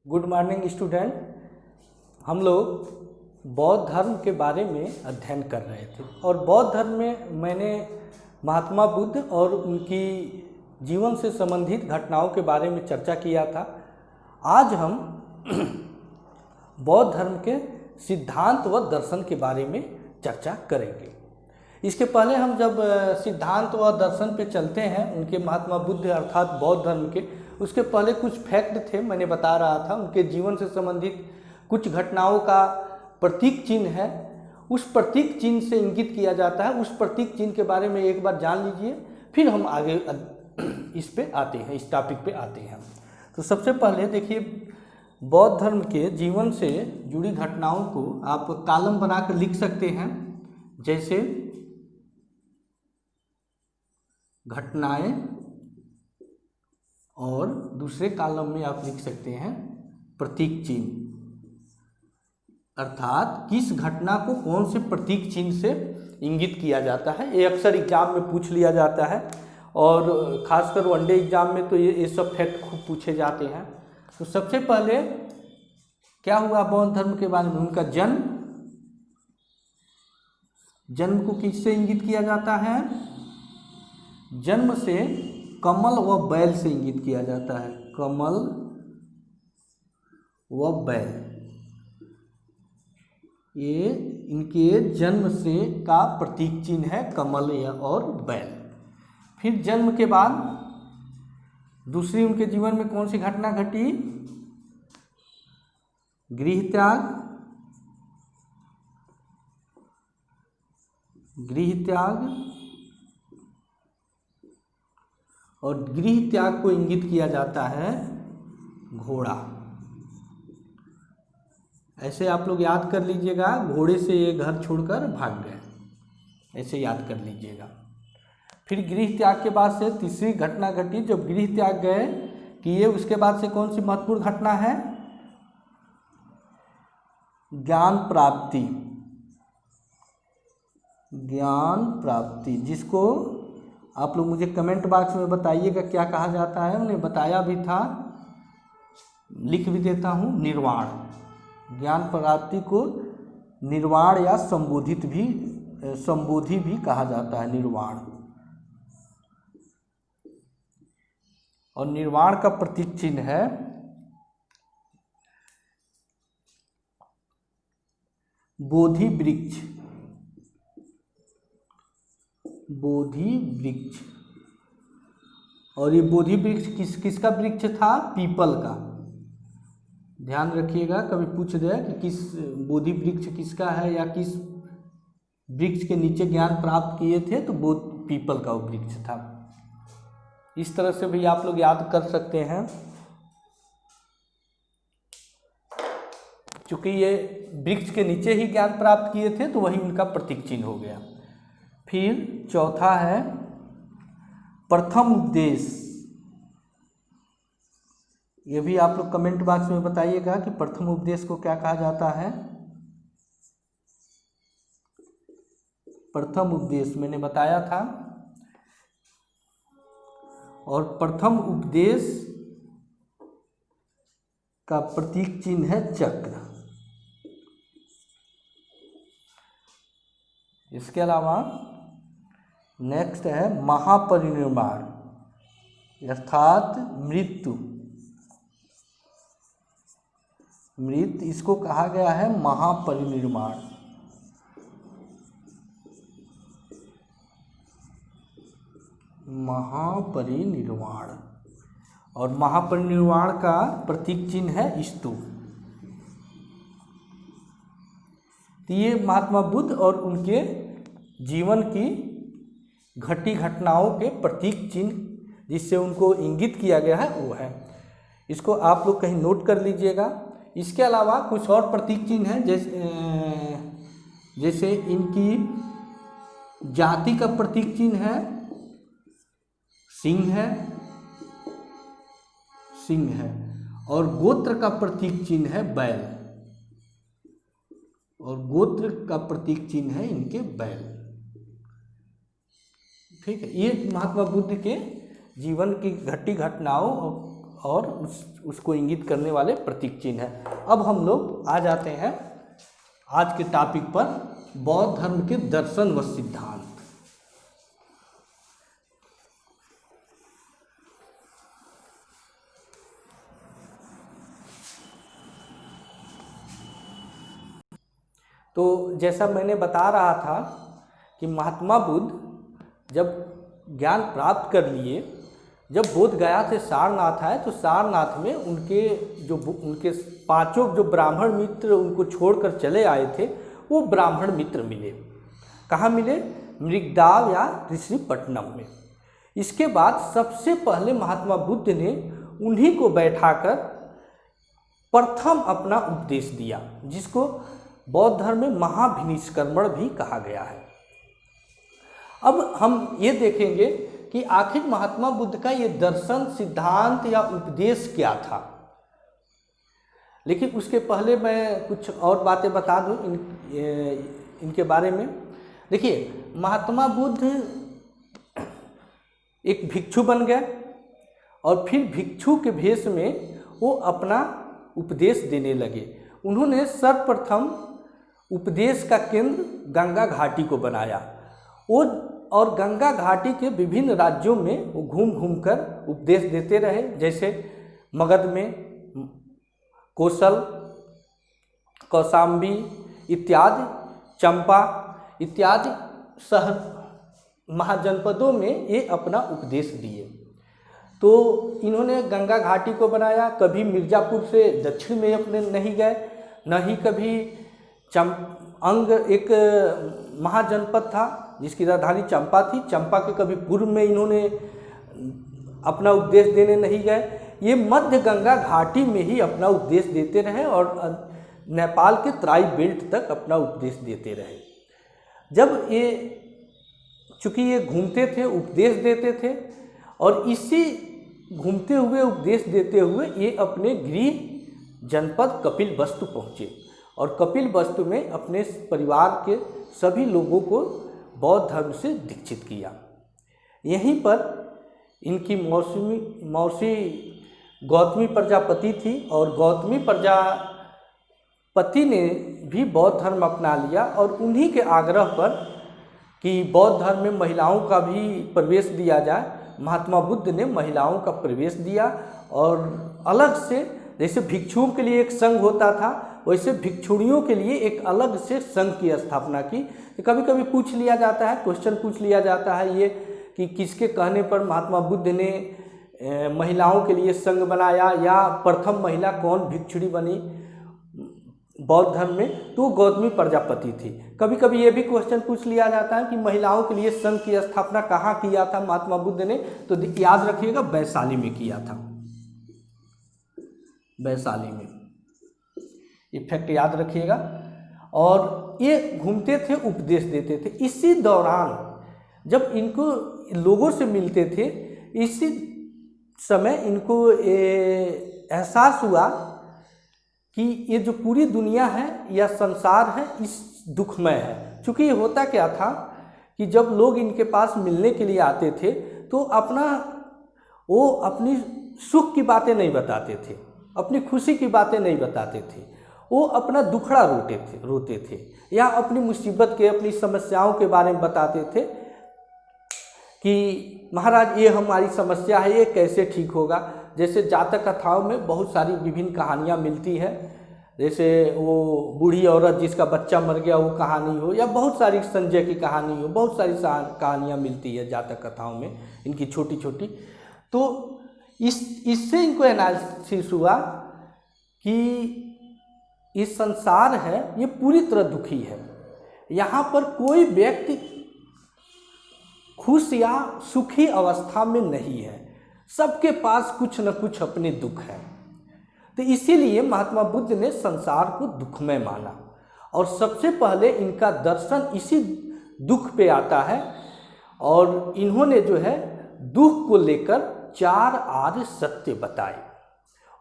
Good morning student. हम लोग बौद्ध धर्म के बारे में अध्ययन कर रहे थे और बौद्ध धर्म में मैंने महात्मा बुद्ध और उनकी जीवन से संबंधित घटनाओं के बारे में चर्चा किया था। आज हम बौद्ध धर्म के सिद्धांत व दर्शन के बारे में चर्चा करेंगे। इसके पहले हम जब सिद्धांत व दर्शन पे चलते हैं उनके महात्मा बुद्ध अर्थात बौद्ध धर्म के, उसके पहले कुछ फैक्ट थे, मैंने बता रहा था उनके जीवन से संबंधित कुछ घटनाओं का प्रतीक चिन्ह है। उस प्रतीक चिन्ह से इंगित किया जाता है। उस प्रतीक चिन्ह के बारे में एक बार जान लीजिए, फिर हम आगे इस पे आते हैं, इस टॉपिक पे आते हैं। तो सबसे पहले देखिए, बौद्ध धर्म के जीवन से जुड़ी घटनाओं को आप कॉलम बनाकर लिख सकते हैं। जैसे घटनाएं, और दूसरे कॉलम में आप लिख सकते हैं प्रतीक चिन्ह, अर्थात किस घटना को कौन से प्रतीक चिन्ह से इंगित किया जाता है। ये अक्सर एग्जाम में पूछ लिया जाता है और खासकर वनडे एग्जाम में तो ये सब फैक्ट खूब पूछे जाते हैं। तो सबसे पहले क्या हुआ बौद्ध धर्म के बारे में, उनका जन्म को किससे इंगित किया जाता है? जन्म से कमल व बैल से इंगित किया जाता है। कमल व बैल, ये इनके जन्म से का प्रतीक चिन्ह है, कमल और बैल। फिर जन्म के बाद दूसरी उनके जीवन में कौन सी घटना घटी? गृह त्याग, और गृह त्याग को इंगित किया जाता है घोड़ा। ऐसे आप लोग याद कर लीजिएगा, घोड़े से ये घर छोड़कर भाग गए, ऐसे याद कर लीजिएगा। फिर गृह त्याग के बाद से तीसरी घटना घटी, जब गृह त्याग गए किए, उसके बाद से कौन सी महत्वपूर्ण घटना है? ज्ञान प्राप्ति, जिसको आप लोग मुझे कमेंट बॉक्स में बताइएगा क्या कहा जाता है। उन्हें बताया भी था, लिख भी देता हूँ, निर्वाण। ज्ञान प्राप्ति को निर्वाण या संबोधि भी कहा जाता है, निर्वाण। और निर्वाण का प्रतीक चिन्ह है बोधि वृक्ष। और ये बोधि वृक्ष किसका वृक्ष था? पीपल का। ध्यान रखिएगा, कभी पूछ दे कि किस बोधि वृक्ष किसका है या किस वृक्ष के नीचे ज्ञान प्राप्त किए थे, तो वो पीपल का वृक्ष था। इस तरह से भी आप लोग याद कर सकते हैं। चूंकि ये वृक्ष के नीचे ही ज्ञान प्राप्त किए थे तो वही उनका प्रतीक चिन्ह हो गया। फिर चौथा है प्रथम उपदेश। ये भी आप लोग कमेंट बॉक्स में बताइएगा कि प्रथम उपदेश को क्या कहा जाता है। प्रथम उपदेश मैंने बताया था। और प्रथम उपदेश का प्रतीक चिन्ह है चक्र। इसके अलावा नेक्स्ट है महापरिनिर्वाण अर्थात मृत्यु। इसको कहा गया है महापरिनिर्वाण। और महापरिनिर्वाण का प्रतीक चिन्ह है स्तूप। तो ये महात्मा बुद्ध और उनके जीवन की घटी घटनाओं के प्रतीक चिन्ह जिससे उनको इंगित किया गया है वो है। इसको आप लोग कहीं नोट कर लीजिएगा। इसके अलावा कुछ और प्रतीक चिन्ह हैं, जैसे इनकी जाति का प्रतीक चिन्ह है सिंह है, और गोत्र का प्रतीक चिन्ह है बैल। और गोत्र का प्रतीक चिन्ह है इनके बैल। ठीक है, ये महात्मा बुद्ध के जीवन की घटी घटनाओं और उसको इंगित करने वाले प्रतीक चिन्ह है। अब हम लोग आ जाते हैं आज के टॉपिक पर, बौद्ध धर्म के दर्शन व सिद्धांत। तो जैसा मैंने बता रहा था कि महात्मा बुद्ध जब ज्ञान प्राप्त कर लिए, जब बोध गया से सारनाथ आए, तो सारनाथ में उनके पांचों जो ब्राह्मण मित्र उनको छोड़कर चले आए थे, वो ब्राह्मण मित्र मिले। कहाँ मिले? मृगदाव या ऋषिपट्टनम में। इसके बाद सबसे पहले महात्मा बुद्ध ने उन्हीं को बैठाकर प्रथम अपना उपदेश दिया, जिसको बौद्ध धर्म में महाभिनिष्क्रमण भी कहा गया है। अब हम ये देखेंगे कि आखिर महात्मा बुद्ध का ये दर्शन, सिद्धांत या उपदेश क्या था। लेकिन उसके पहले मैं कुछ और बातें बता दूं इनके बारे में। देखिए, महात्मा बुद्ध एक भिक्षु बन गए और फिर भिक्षु के भेष में वो अपना उपदेश देने लगे। उन्होंने सर्वप्रथम उपदेश का केंद्र गंगा घाटी को बनाया और गंगा घाटी के विभिन्न राज्यों में वो घूम घूम कर उपदेश देते रहे। जैसे मगध में कौशल, कौशाम्बी इत्यादि, चंपा इत्यादि शहर महाजनपदों में ये अपना उपदेश दिए। तो इन्होंने गंगा घाटी को बनाया। कभी मिर्ज़ापुर से दक्षिण में अपने नहीं गए, न ही कभी अंग एक महाजनपद था जिसकी राजधानी चंपा थी, चंपा के कभी पूर्व में इन्होंने अपना उपदेश देने नहीं गए। ये मध्य गंगा घाटी में ही अपना उपदेश देते रहे और नेपाल के तराई बेल्ट तक अपना उपदेश देते रहे। जब ये चूँकि ये घूमते थे, उपदेश देते थे, और इसी घूमते हुए उपदेश देते हुए ये अपने गृह जनपद कपिलवस्तु पहुँचे और कपिलवस्तु में अपने परिवार के सभी लोगों को बौद्ध धर्म से दीक्षित किया। यहीं पर इनकी मौसी गौतमी प्रजापति थी और गौतमी प्रजापति ने भी बौद्ध धर्म अपना लिया और उन्हीं के आग्रह पर कि बौद्ध धर्म में महिलाओं का भी प्रवेश दिया जाए, महात्मा बुद्ध ने महिलाओं का प्रवेश दिया और अलग से, जैसे भिक्षुओं के लिए एक संघ होता था, वैसे भिक्षुणियों के लिए एक अलग से संघ की स्थापना की। कभी कभी पूछ लिया जाता है, क्वेश्चन पूछ लिया जाता है ये कि किसके कहने पर महात्मा बुद्ध ने महिलाओं के लिए संघ बनाया या प्रथम महिला कौन भिक्षुणी बनी बौद्ध धर्म में, तो गौतमी प्रजापति थी। कभी कभी ये भी क्वेश्चन पूछ लिया जाता है कि महिलाओं के लिए संघ की स्थापना कहाँ किया था महात्मा बुद्ध ने, तो याद रखिएगा वैशाली में किया था, वैशाली में, ये फैक्ट याद रखिएगा। और ये घूमते थे, उपदेश देते थे। इसी दौरान जब इनको लोगों से मिलते थे, इसी समय इनको एहसास हुआ कि ये जो पूरी दुनिया है या संसार है, इस दुखमय है। चूँकि ये होता क्या था कि जब लोग इनके पास मिलने के लिए आते थे तो वो अपनी सुख की बातें नहीं बताते थे, अपनी खुशी की बातें नहीं बताते थे, वो अपना दुखड़ा रोते थे या अपनी मुसीबत के, अपनी समस्याओं के बारे में बताते थे कि महाराज ये हमारी समस्या है, ये कैसे ठीक होगा। जैसे जातक कथाओं में बहुत सारी विभिन्न कहानियाँ मिलती है, जैसे वो बूढ़ी औरत जिसका बच्चा मर गया वो कहानी हो, या बहुत सारी संजय की कहानी हो, बहुत सारी कहानियाँ मिलती है जातक कथाओं में, इनकी छोटी छोटी। तो इससे इनको एनालिसिस हुआ कि ये संसार है, ये पूरी तरह दुखी है, यहाँ पर कोई व्यक्ति खुश या सुखी अवस्था में नहीं है, सबके पास कुछ न कुछ अपने दुख है। तो इसीलिए महात्मा बुद्ध ने संसार को दुखमय माना और सबसे पहले इनका दर्शन इसी दुख पे आता है और इन्होंने जो है दुख को लेकर 4 आर्य सत्य बताए।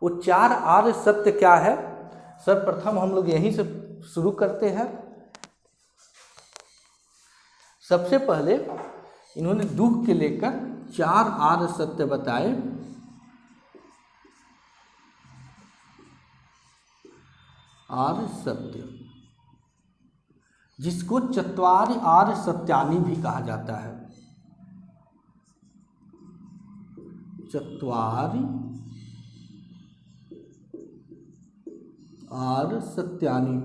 वो 4 आर्य सत्य क्या है? सर्वप्रथम हम लोग यहीं से शुरू करते हैं। सबसे पहले इन्होंने दुख के लेकर 4 आर्य सत्य बताए। आर्य सत्य, जिसको चत्वारि आर्य सत्यानि भी कहा जाता है। चत्वारि आर्य सत्यानि,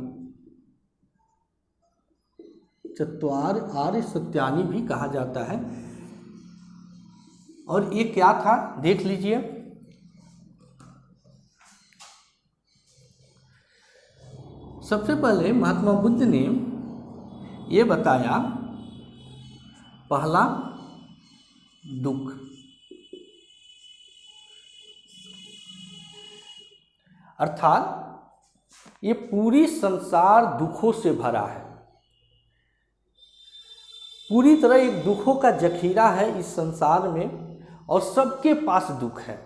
चत्वारि आर्य सत्यानि भी कहा जाता है। और ये क्या था देख लीजिए। सबसे पहले महात्मा बुद्ध ने ये बताया, पहला दुख, अर्थात ये पूरी संसार दुखों से भरा है, पूरी तरह एक दुखों का जखीरा है इस संसार में और सबके पास दुख है।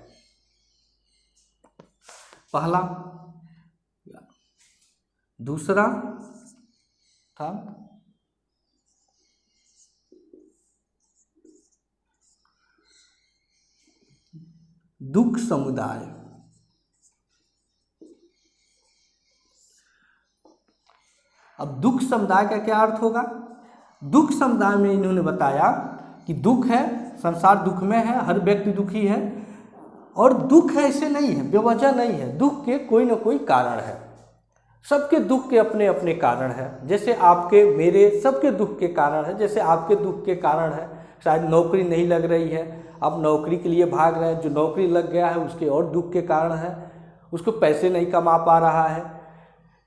पहला। दूसरा था दुख समुदाय। अब दुख समुदाय का क्या अर्थ होगा? दुख समुदाय में इन्होंने बताया कि दुख है, संसार दुख में है, हर व्यक्ति दुखी है। और दुख ऐसे नहीं है, बेवजह नहीं है, दुख के कोई ना कोई कारण है। सबके दुख के अपने अपने कारण हैं। जैसे आपके मेरे सबके दुख के कारण है। जैसे आपके दुख के कारण है शायद नौकरी नहीं लग रही है, आप नौकरी के लिए भाग रहे हैं, जो नौकरी लग गया है उसके और दुख के कारण है, उसको पैसे नहीं कमा पा रहा है।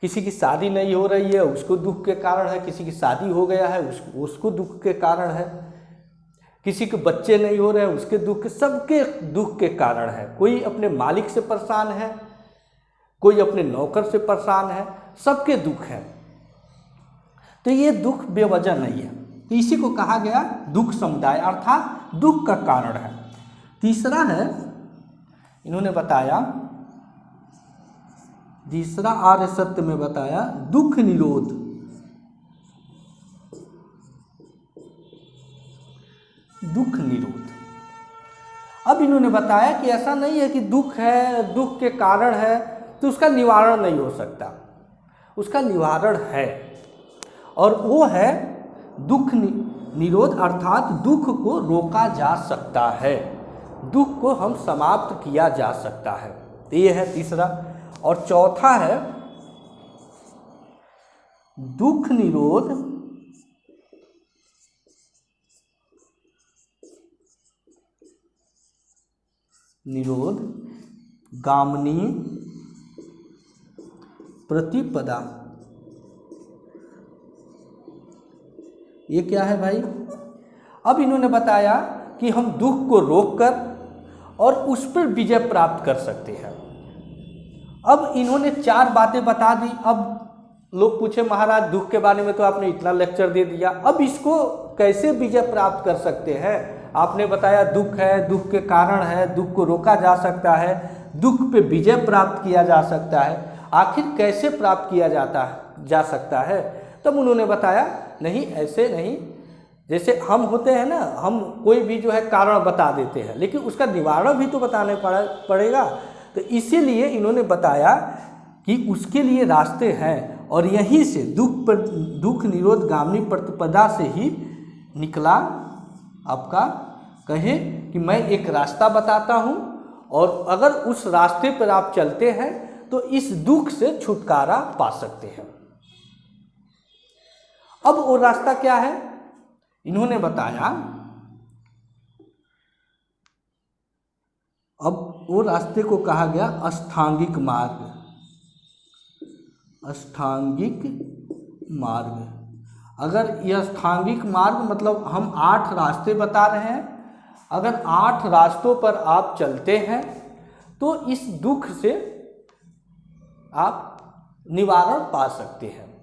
किसी की शादी नहीं हो रही है, उसको दुख के कारण है। किसी की शादी हो गया है, उसको दुख के कारण है। किसी के बच्चे नहीं हो रहे हैं, उसके दुख, सबके दुख के कारण है। कोई अपने मालिक से परेशान है, कोई अपने नौकर से परेशान है, सबके दुख है। तो ये दुख बेवजह नहीं है, तो इसी को कहा गया दुख समुदाय, अर्थात दुख का कारण है। तीसरा है, इन्होंने बताया, तीसरा आर्य सत्य में बताया दुख निरोध। दुख निरोध। अब इन्होंने बताया कि ऐसा नहीं है कि दुख है, दुख के कारण है तो उसका निवारण नहीं हो सकता। उसका निवारण है, और वो है दुख निरोध, अर्थात दुख को रोका जा सकता है, दुख को हम समाप्त किया जा सकता है। तो ये है तीसरा। और चौथा है दुख निरोध गामिनी प्रतिपदा। ये क्या है भाई? अब इन्होंने बताया कि हम दुख को रोककर और उस पर विजय प्राप्त कर सकते हैं। अब इन्होंने 4 बातें बता दी। अब लोग पूछे महाराज दुख के बारे में तो आपने इतना लेक्चर दे दिया, अब इसको कैसे विजय प्राप्त कर सकते हैं? आपने बताया दुख है, दुख के कारण है, दुख को रोका जा सकता है, दुख पे विजय प्राप्त किया जा सकता है। आखिर कैसे प्राप्त किया जा सकता है? तब उन्होंने बताया नहीं, ऐसे नहीं। जैसे हम होते हैं ना, हम कोई भी जो है कारण बता देते हैं, लेकिन उसका निवारण भी तो बताने पड़ेगा। तो इसीलिए इन्होंने बताया कि उसके लिए रास्ते हैं, और यहीं से दुख निरोध गामिनी प्रतिपदा से ही निकला आपका, कहे कि मैं एक रास्ता बताता हूँ, और अगर उस रास्ते पर आप चलते हैं तो इस दुख से छुटकारा पा सकते हैं। अब वो रास्ता क्या है? इन्होंने बताया, अब वो रास्ते को कहा गया अष्टांगिक मार्ग। अष्टांगिक मार्ग। अगर यह अष्टांगिक मार्ग मतलब हम 8 रास्ते बता रहे हैं, अगर 8 रास्तों पर आप चलते हैं तो इस दुख से आप निवारण पा सकते हैं।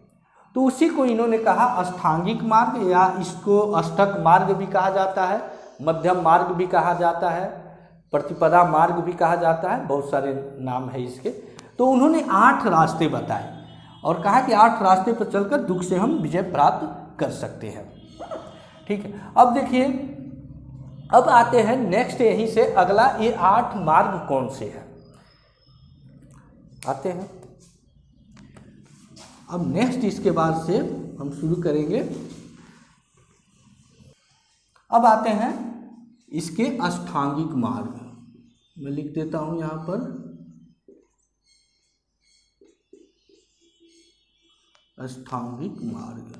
तो उसी को इन्होंने कहा अष्टांगिक मार्ग, या इसको अष्टक मार्ग भी कहा जाता है, मध्यम मार्ग भी कहा जाता है, प्रतिपदा मार्ग भी कहा जाता है, बहुत सारे नाम है इसके। तो उन्होंने 8 रास्ते बताए और कहा कि 8 रास्ते पर चलकर दुख से हम विजय प्राप्त कर सकते हैं। ठीक है, अब देखिए, अब आते हैं नेक्स्ट, यहीं से अगला, ये 8 मार्ग कौन से हैं? आते हैं अब नेक्स्ट इसके बाद से हम शुरू करेंगे। अब आते हैं इसके अष्टांगिक मार्ग। मैं लिख देता हूं यहाँ पर अष्टांगिक मार्ग,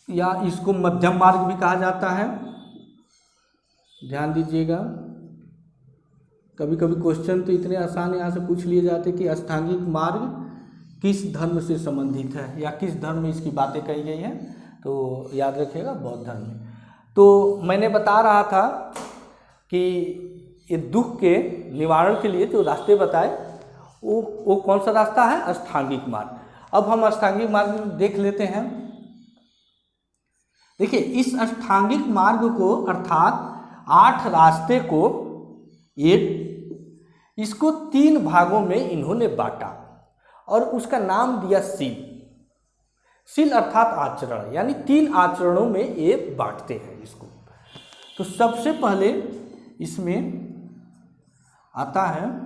या इसको मध्यम मार्ग भी कहा जाता है। ध्यान दीजिएगा, कभी कभी क्वेश्चन तो इतने आसान यहाँ से पूछ लिए जाते कि अष्टांगिक मार्ग किस धर्म से संबंधित है या किस धर्म में इसकी बातें कही गई हैं, तो याद रखिएगा बौद्ध धर्म में। तो मैंने बता रहा था कि ये दुख के निवारण के लिए जो रास्ते बताए वो कौन सा रास्ता है, अष्टांगिक मार्ग। अब हम अष्टांगिक मार्ग देख लेते हैं। देखिए, इस अष्टांगिक मार्ग को अर्थात 8 रास्ते को इसको 3 भागों में इन्होंने बांटा और उसका नाम दिया सील। सील अर्थात आचरण, यानी 3 आचरणों में ये बांटते हैं इसको। तो सबसे पहले इसमें आता है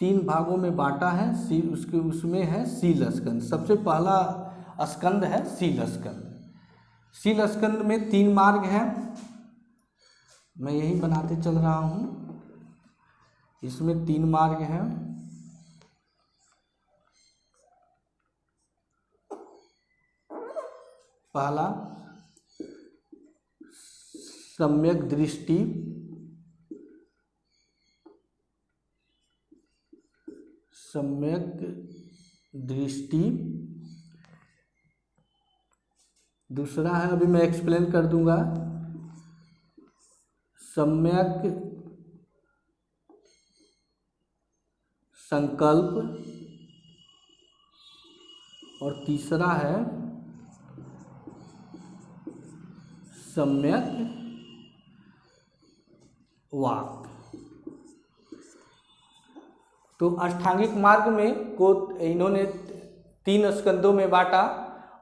तीन भागों में बांटा है सील, उसमें है सील स्कंद। सबसे पहला स्कंद है सील स्कंद। सील स्कंद में 3 मार्ग हैं, मैं यही बनाते चल रहा हूँ। इसमें 3 मार्ग हैं। पहला सम्यक दृष्टि, सम्यक दृष्टि। दूसरा है, अभी मैं एक्सप्लेन कर दूंगा, सम्यक संकल्प। और तीसरा है सम्यक वाक। तो अष्टांगिक मार्ग में को इन्होंने 3 स्कंदों में बांटा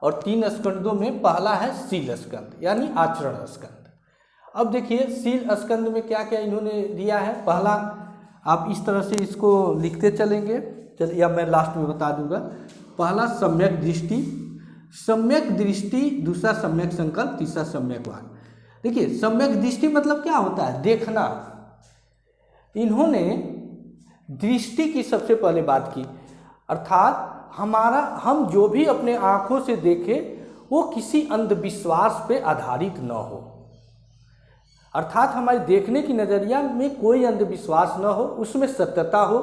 और 3 स्कंदों में पहला है सील स्कंद, यानी आचरण स्कंद। अब देखिए सील स्कंद में क्या क्या इन्होंने दिया है। पहला, आप इस तरह से इसको लिखते चलेंगे, या मैं लास्ट में बता दूंगा। पहला सम्यक दृष्टि, सम्यक दृष्टि। दूसरा सम्यक संकल्प, तीसरा सम्यक वाक। देखिए, सम्यक दृष्टि मतलब क्या होता है, देखना। इन्होंने दृष्टि की सबसे पहले बात की, अर्थात हम जो भी अपने आँखों से देखें वो किसी अंधविश्वास पे आधारित न हो। अर्थात हमारे देखने की नज़रिया में कोई अंधविश्वास न हो, उसमें सत्यता हो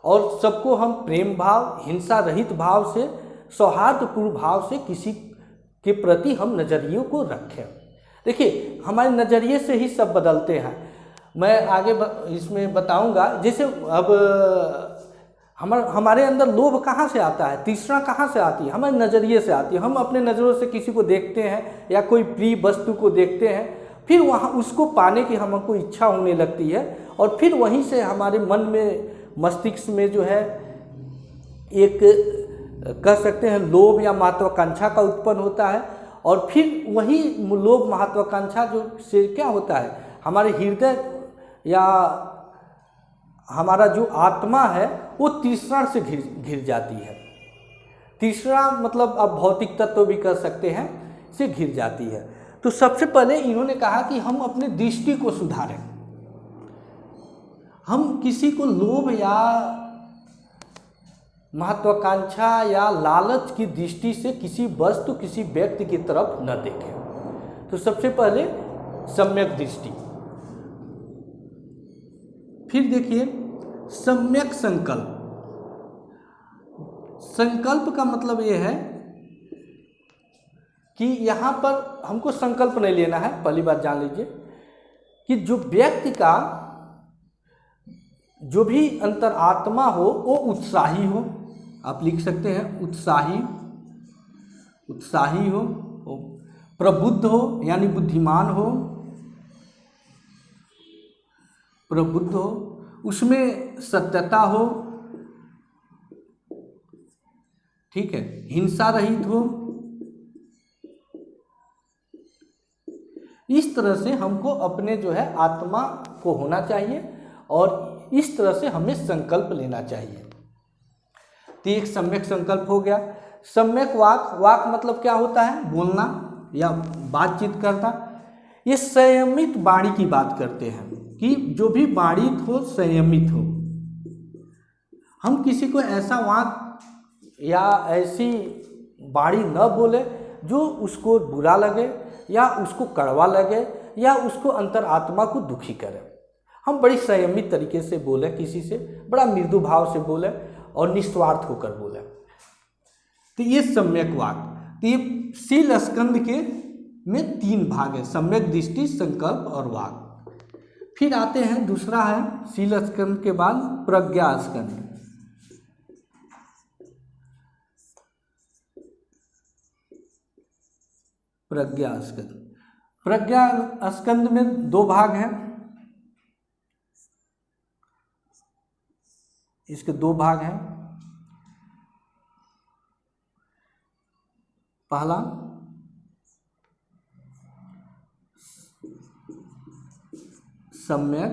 और सबको हम प्रेम भाव, हिंसा रहित भाव से, सौहार्दपूर्ण भाव से किसी के प्रति हम नज़रियों को रखें। देखिए, हमारे नज़रिए से ही सब बदलते हैं। मैं आगे इसमें बताऊंगा। जैसे अब हमारे अंदर लोभ कहाँ से आता है, तृष्णा कहाँ से आती है, हमारे नज़रिए से आती है। हम अपने नज़रों से किसी को देखते हैं या कोई प्रिय वस्तु को देखते हैं, फिर वहाँ उसको पाने की हमको इच्छा होने लगती है और फिर वहीं से हमारे मन में, मस्तिष्क में जो है एक कह सकते हैं लोभ या महत्वाकांक्षा का उत्पन्न होता है। और फिर वही लोभ महत्वाकांक्षा जो से क्या होता है, हमारे हृदय या हमारा जो आत्मा है वो तृष्णा से घिर जाती है। तृष्णा मतलब आप भौतिक तत्व भी कर सकते हैं, से घिर जाती है। तो सबसे पहले इन्होंने कहा कि हम अपने दृष्टि को सुधारें। हम किसी को लोभ या महत्वाकांक्षा या लालच की दृष्टि से किसी वस्तु, किसी व्यक्ति की तरफ न देखें। तो सबसे पहले सम्यक दृष्टि। फिर देखिए सम्यक संकल्प। संकल्प का मतलब ये है कि यहाँ पर हमको संकल्प नहीं लेना है। पहली बात जान लीजिए कि जो व्यक्ति का जो भी अंतरात्मा हो वो उत्साही हो। आप लिख सकते हैं उत्साही, उत्साही हो, प्रबुद्ध हो यानी बुद्धिमान हो, प्रबुद्ध हो, उसमें सत्यता हो, ठीक है, हिंसा रहित हो, तरह से हमको अपने जो है आत्मा को होना चाहिए और इस तरह से हमें संकल्प लेना चाहिए। तो एक सम्यक संकल्प हो गया। सम्यक वाक, वाक मतलब क्या होता है? बोलना या बातचीत करना। ये संयमित वाणी की बात करते हैं कि जो भी वाणी हो संयमित हो। हम किसी को ऐसा वाक या ऐसी वाणी न बोले जो उसको बुरा लगे या उसको कड़वा लगे या उसको अंतरात्मा को दुखी करे। हम बड़ी संयमित तरीके से बोले, किसी से बड़ा मृदु भाव से बोले और निस्वार्थ होकर बोले। तो ये सम्यक वाक। तो ये शील स्कंद के में 3 भाग है, सम्यक दृष्टि, संकल्प और वाक। फिर आते हैं दूसरा है शील स्कंद के बाद प्रज्ञा स्कंद। प्रज्ञा स्कंद, प्रज्ञा स्कंद में 2 भाग हैं। इसके 2 भाग हैं। पहला सम्यक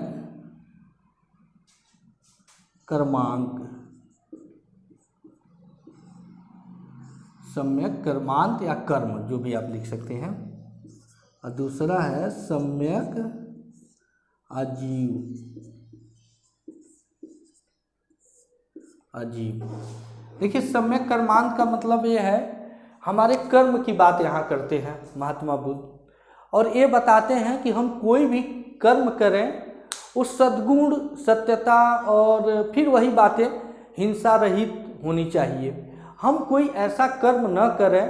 कर्मांक, सम्यक कर्मांत या कर्म जो भी आप लिख सकते हैं, और दूसरा है सम्यक आजीव। अजीब। देखिए सम्यक कर्मांत का मतलब ये है हमारे कर्म की बात यहाँ करते हैं महात्मा बुद्ध, और ये बताते हैं कि हम कोई भी कर्म करें उस सद्गुण, सत्यता और फिर वही बातें हिंसा रहित होनी चाहिए। हम कोई ऐसा कर्म न करें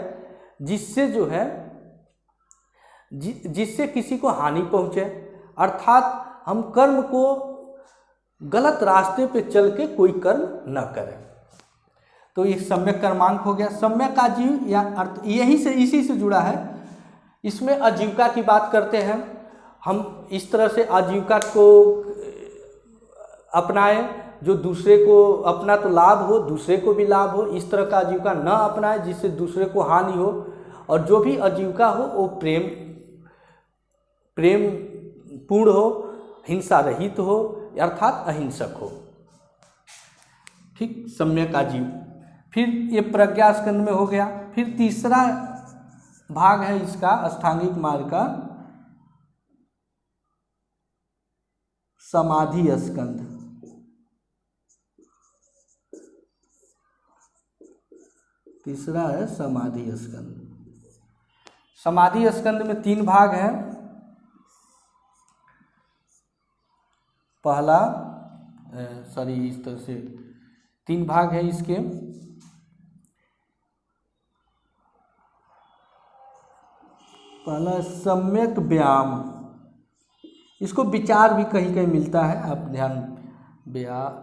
जिससे जो है जिससे किसी को हानि पहुँचे, अर्थात हम कर्म को गलत रास्ते पे चल के कोई कर्म न करें। तो ये सम्यक कर्मांक हो गया। सम्यक आजीव या अर्थ यही से इसी से जुड़ा है। इसमें आजीविका की बात करते हैं। हम इस तरह से आजीविका को अपनाएं जो दूसरे को अपना तो लाभ हो, दूसरे को भी लाभ हो। इस तरह का आजीविका न अपनाएं जिससे दूसरे को हानि हो, और जो भी आजीविका हो वो प्रेम पूर्ण हो, हिंसा रहित हो, अर्थात अहिंसक हो। ठीक, सम्यक आजीव। फिर ये प्रज्ञा स्कंद में हो गया। फिर तीसरा भाग है इसका अष्टांगिक मार्ग का समाधि स्कंद। तीसरा है समाधि स्कंद। समाधि स्कंद में 3 भाग हैं। पहला इस तरह से 3 भाग है इसके। पहला सम्यक व्यायाम, इसको विचार भी कहीं कहीं मिलता है, आप ध्यान। व्यायाम,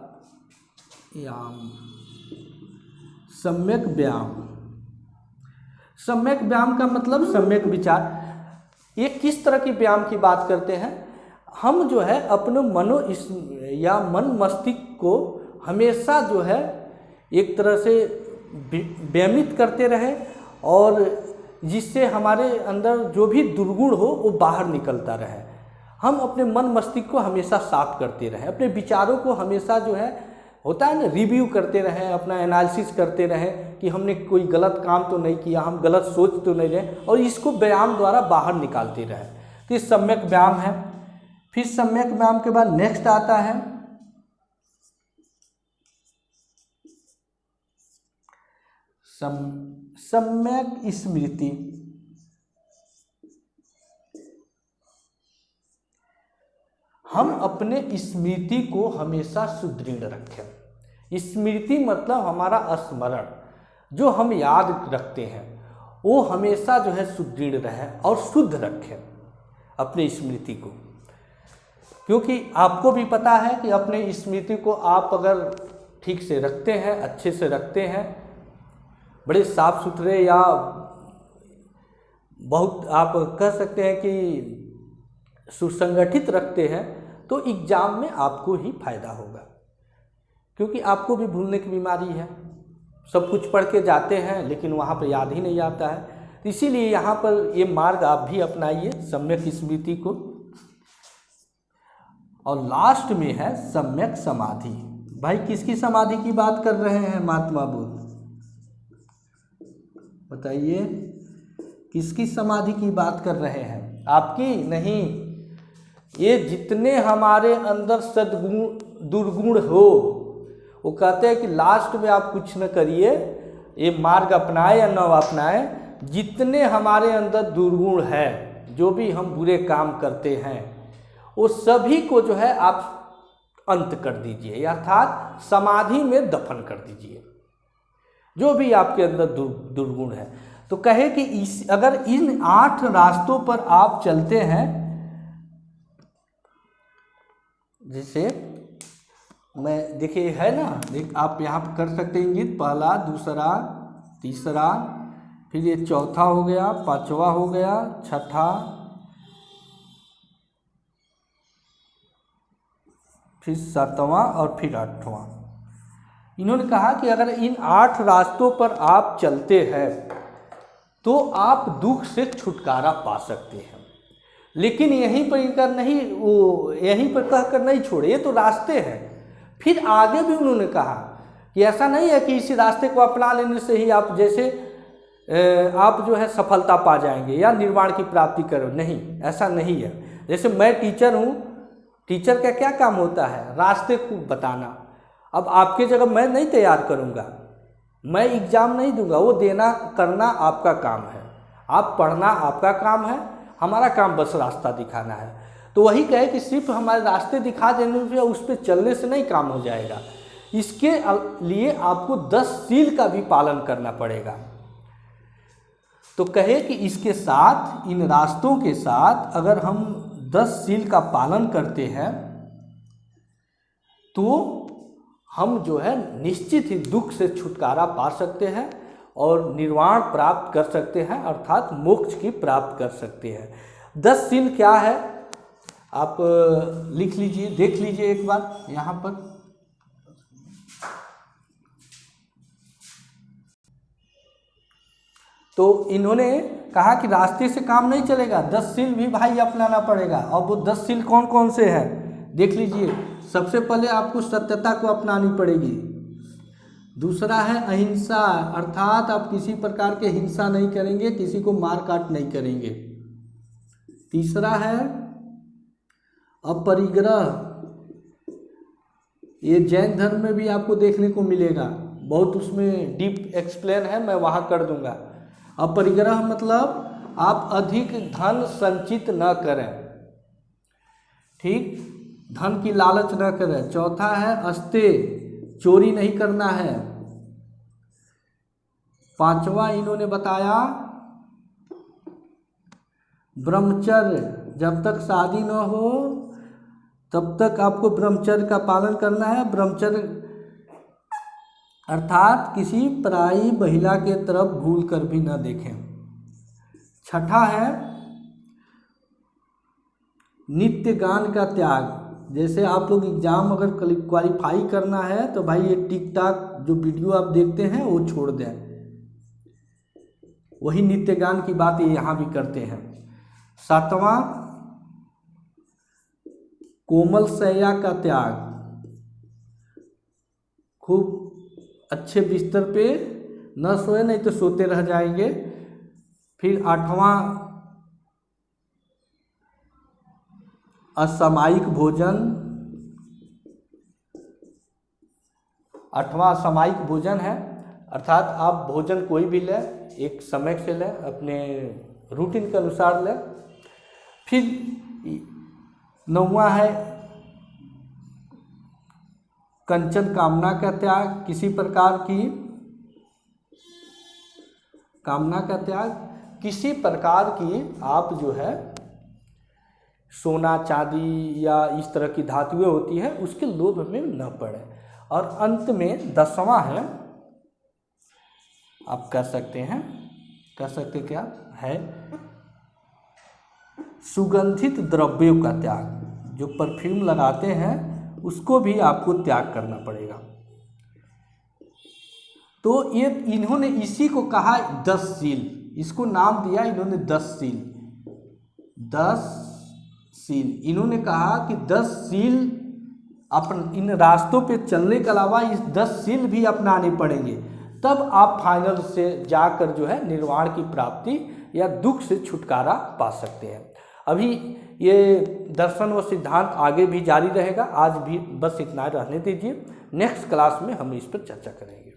सम्यक व्यायाम। सम्यक व्यायाम का मतलब सम्यक विचार। ये किस तरह की व्यायाम की बात करते हैं? हम जो है अपने या मन मस्तिष्क को हमेशा जो है एक तरह से व्यायामित करते रहे, और जिससे हमारे अंदर जो भी दुर्गुण हो वो बाहर निकलता रहे। हम अपने मन मस्तिष्क को हमेशा साफ करते रहें, अपने विचारों को हमेशा जो है होता है ना रिव्यू करते रहें, अपना एनालिसिस करते रहें कि हमने कोई गलत काम तो नहीं किया, हम गलत सोच तो नहीं रहे, और इसको व्यायाम द्वारा बाहर निकालते रहें। तो ये सम्यक व्यायाम है। फिर सम्यक व्यायाम के बाद नेक्स्ट आता है सम्यक स्मृति। हम अपने स्मृति को हमेशा सुदृढ़ रखें। स्मृति मतलब हमारा स्मरण, जो हम याद रखते हैं वो हमेशा जो है सुदृढ़ रहे और शुद्ध रखें अपने स्मृति को। क्योंकि आपको भी पता है कि अपने स्मृति को आप अगर ठीक से रखते हैं, अच्छे से रखते हैं, बड़े साफ सुथरे या बहुत आप कह सकते हैं कि सुसंगठित रखते हैं, तो एग्जाम में आपको ही फायदा होगा। क्योंकि आपको भी भूलने की बीमारी है, सब कुछ पढ़ के जाते हैं लेकिन वहाँ पर याद ही नहीं आता है। तो इसीलिए यहाँ पर ये मार्ग आप भी अपनाइए, सम्यक स्मृति को। और लास्ट में है सम्यक समाधि। भाई किसकी समाधि की बात कर रहे हैं महात्मा बुद्ध, बताइए किसकी समाधि की बात कर रहे हैं? आपकी नहीं, ये जितने हमारे अंदर सद्गुण दुर्गुण हो, वो कहते हैं कि लास्ट में आप कुछ न करिए, ये मार्ग अपनाए या न अपनाए, जितने हमारे अंदर दुर्गुण है, जो भी हम बुरे काम करते हैं, वो सभी को जो है आप अंत कर दीजिए, अर्थात समाधि में दफन कर दीजिए, जो भी आपके अंदर दुर्गुण है। तो कहे कि अगर इन 8 रास्तों पर आप चलते हैं, जैसे मैं देखिए है ना, आप यहाँ पर कर सकते हैं इंगित, पहला, दूसरा, तीसरा, फिर ये चौथा हो गया, पांचवा हो गया, छठा, फिर 7वां और फिर 8वां। इन्होंने कहा कि अगर इन 8 रास्तों पर आप चलते हैं तो आप दुख से छुटकारा पा सकते हैं। लेकिन यहीं पर इनका नहीं, वो यहीं पर कहकर नहीं छोड़े, ये तो रास्ते हैं। फिर आगे भी उन्होंने कहा कि ऐसा नहीं है कि इसी रास्ते को अपना लेने से ही आप जैसे आप जो है सफलता पा जाएंगे या निर्वाण की प्राप्ति करो, नहीं, ऐसा नहीं है। जैसे मैं टीचर हूँ, टीचर का क्या काम होता है? रास्ते को बताना। अब आपके जगह मैं नहीं तैयार करूँगा, मैं एग्ज़ाम नहीं दूंगा, वो देना करना आपका काम है, आप पढ़ना आपका काम है, हमारा काम बस रास्ता दिखाना है। तो वही कहे कि सिर्फ हमारे रास्ते दिखा देने से, उस पर चलने से नहीं काम हो जाएगा, इसके लिए आपको 10 सील का भी पालन करना पड़ेगा। तो कहे कि इसके साथ, इन रास्तों के साथ अगर हम 10 सील का पालन करते हैं तो हम जो है निश्चित ही दुख से छुटकारा पा सकते हैं और निर्वाण प्राप्त कर सकते हैं, अर्थात मोक्ष की प्राप्त कर सकते हैं। 10 सील क्या है आप लिख लीजिए, देख लीजिए एक बार यहाँ पर। तो इन्होंने कहा कि रास्ते से काम नहीं चलेगा, 10 सील भी भाई अपनाना पड़ेगा। और वो 10 सील कौन कौन से हैं देख लीजिए। सबसे पहले आपको सत्यता को अपनानी पड़ेगी। दूसरा है अहिंसा, अर्थात आप किसी प्रकार के हिंसा नहीं करेंगे, किसी को मार काट नहीं करेंगे। तीसरा है अपरिग्रह, ये जैन धर्म में भी आपको देखने को मिलेगा, बहुत उसमें डीप एक्सप्लेन है, मैं वहाँ कर दूंगा। अपरिग्रह मतलब आप अधिक धन संचित न करें, ठीक, धन की लालच न करें। चौथा है अस्ते, चोरी नहीं करना है। 5वां इन्होंने बताया ब्रह्मचर्य, जब तक शादी न हो तब तक आपको ब्रह्मचर्य का पालन करना है। ब्रह्मचर्य अर्थात किसी पराई महिला के तरफ भूल कर भी न देखें। 6ठा है नित्य गान का त्याग, जैसे आप लोग एग्ज़ाम अगर क्वालिफाई करना है तो भाई ये टिकटॉक जो वीडियो आप देखते हैं वो छोड़ दें, वही नित्य गान की बात ये यहाँ भी करते हैं। 7वां कोमल शैया का त्याग, खूब अच्छे बिस्तर पे न सोए, नहीं तो सोते रह जाएंगे। फिर 8वां असामयिक भोजन, 8वां असामयिक भोजन है, अर्थात आप भोजन कोई भी लें, एक समय से लें, अपने रूटीन के अनुसार लें। फिर 9वां है कंचन कामना का त्याग, किसी प्रकार की कामना का त्याग, किसी प्रकार की आप जो है सोना चांदी या इस तरह की धातुएं होती है उसके लोभ में न पड़े। और अंत में 10वां है, आप कर सकते क्या है सुगंधित द्रव्यों का त्याग, जो परफ्यूम लगाते हैं उसको भी आपको त्याग करना पड़ेगा। तो ये इन्होंने इसी को कहा 10 सील। इसको नाम दिया इन्होंने 10 सील। 10 सील, इन्होंने कहा कि 10 सील अपन इन रास्तों पे चलने के अलावा इस 10 सील भी अपनाने पड़ेंगे, तब आप फाइनल से जाकर जो है निर्वाण की प्राप्ति या दुख से छुटकारा पा सकते हैं। अभी ये दर्शन व सिद्धांत आगे भी जारी रहेगा, आज भी बस इतना रहने दीजिए। नेक्स्ट क्लास में हम इस पर चर्चा करेंगे।